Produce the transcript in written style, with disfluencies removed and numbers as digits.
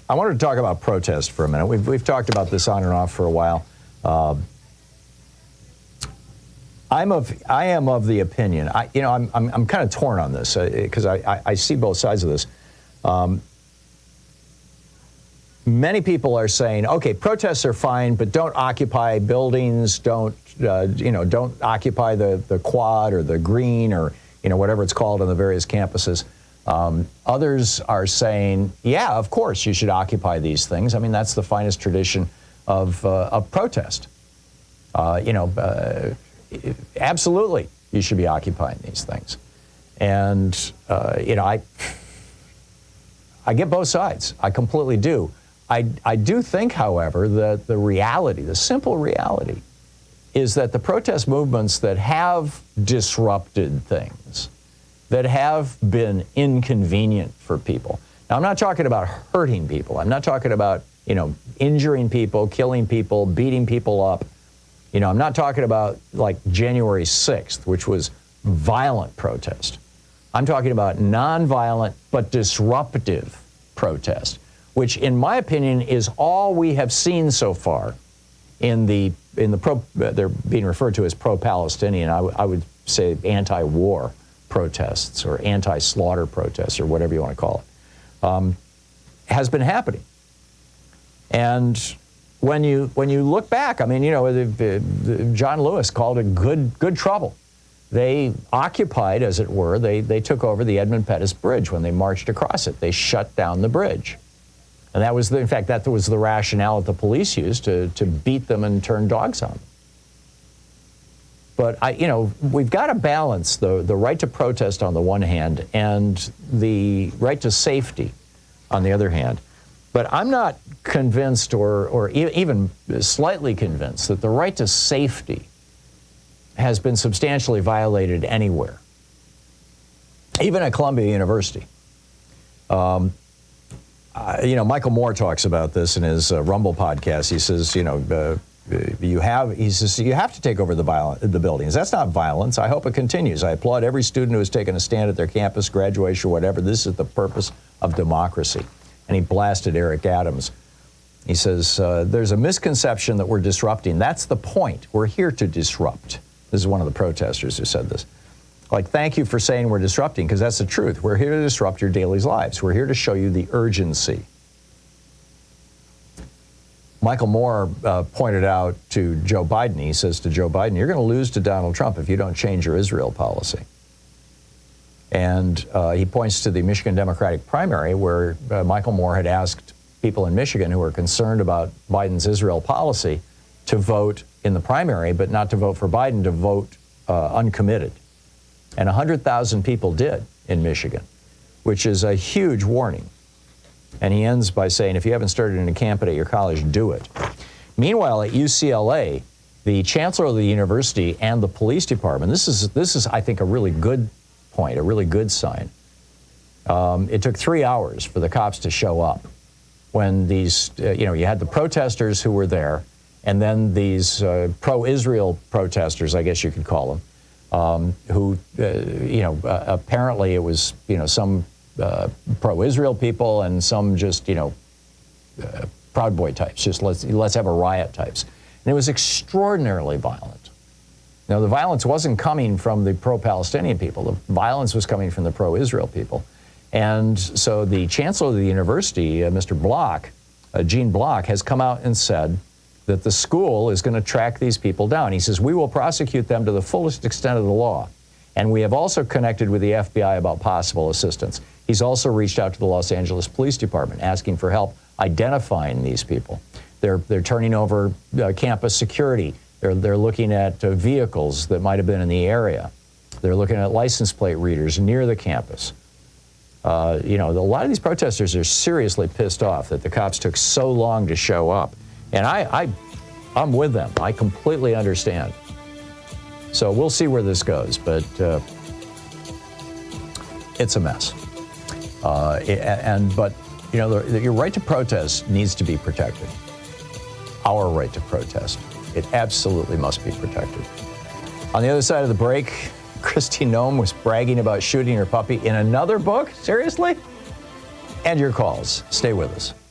I wanted to talk about protest for a minute. We've talked about this on and off for a while. I am of the opinion. I'm kind of torn on this because I see both sides of this. Many people are saying, okay, protests are fine, but don't occupy buildings, don't occupy the quad or the green or whatever it's called on the various campuses. Others are saying, yeah, of course you should occupy these things. I mean, that's the finest tradition of protest. Absolutely, you should be occupying these things. And, I get both sides. I completely do. I do think, however, that the reality, the simple reality, is that the protest movements that have disrupted things, that have been inconvenient for people. Now, I'm not talking about hurting people. I'm not talking about, injuring people, killing people, beating people up. I'm not talking about like January 6th, which was violent protest. I'm talking about nonviolent but disruptive protest, which in my opinion is all we have seen so far in the they're being referred to as pro-Palestinian. I would say anti-war protests or anti-slaughter protests or whatever you want to call it, has been happening. And when you look back, I mean, John Lewis called it good trouble. They occupied, as it were, they took over the Edmund Pettus Bridge when they marched across it. They shut down the bridge. And that was, in fact, that was the rationale that the police used to beat them and turn dogs on them. But we've got to balance the right to protest on the one hand and the right to safety on the other hand. But I'm not convinced or even slightly convinced that the right to safety has been substantially violated anywhere, even at Columbia University. Michael Moore talks about this in his Rumble podcast. He says, you have to take over the buildings. That's not violence. I hope it continues. I applaud every student who has taken a stand at their campus, graduation, or whatever. This is the purpose of democracy. And he blasted Eric Adams. He says, there's a misconception that we're disrupting. That's the point. We're here to disrupt. This is one of the protesters who said this. Like, thank you for saying we're disrupting, because that's the truth. We're here to disrupt your daily lives. We're here to show you the urgency. Michael Moore pointed out to Joe Biden, he says to Joe Biden, you're going to lose to Donald Trump if you don't change your Israel policy. And he points to the Michigan Democratic primary where Michael Moore had asked people in Michigan who were concerned about Biden's Israel policy to vote in the primary, but not to vote for Biden, to vote uncommitted. And 100,000 people did in Michigan, which is a huge warning. And he ends by saying, if you haven't started in a campus at your college, do it. Meanwhile, at UCLA, the chancellor of the university and the police department, this is I think, a really good point, a really good sign. It took 3 hours for the cops to show up when these, you had the protesters who were there, and then these pro-Israel protesters, I guess you could call them, who, apparently it was, some pro-Israel people and some just, Proud Boy types, just let's have a riot types. And it was extraordinarily violent. Now, the violence wasn't coming from the pro-Palestinian people. The violence was coming from the pro-Israel people. And so the chancellor of the university, Mr. Block, Gene Block, has come out and said that the school is going to track these people down. He says, we will prosecute them to the fullest extent of the law. And we have also connected with the FBI about possible assistance. He's also reached out to the Los Angeles Police Department asking for help identifying these people. They're turning over campus security. They're looking at vehicles that might have been in the area. They're looking at license plate readers near the campus. A lot of these protesters are seriously pissed off that the cops took so long to show up. And I'm with them. I completely understand. So we'll see where this goes, but it's a mess. But your right to protest needs to be protected. Our right to protest. It absolutely must be protected. On the other side of the break, Kristi Noem was bragging about shooting her puppy in another book? Seriously? And your calls. Stay with us.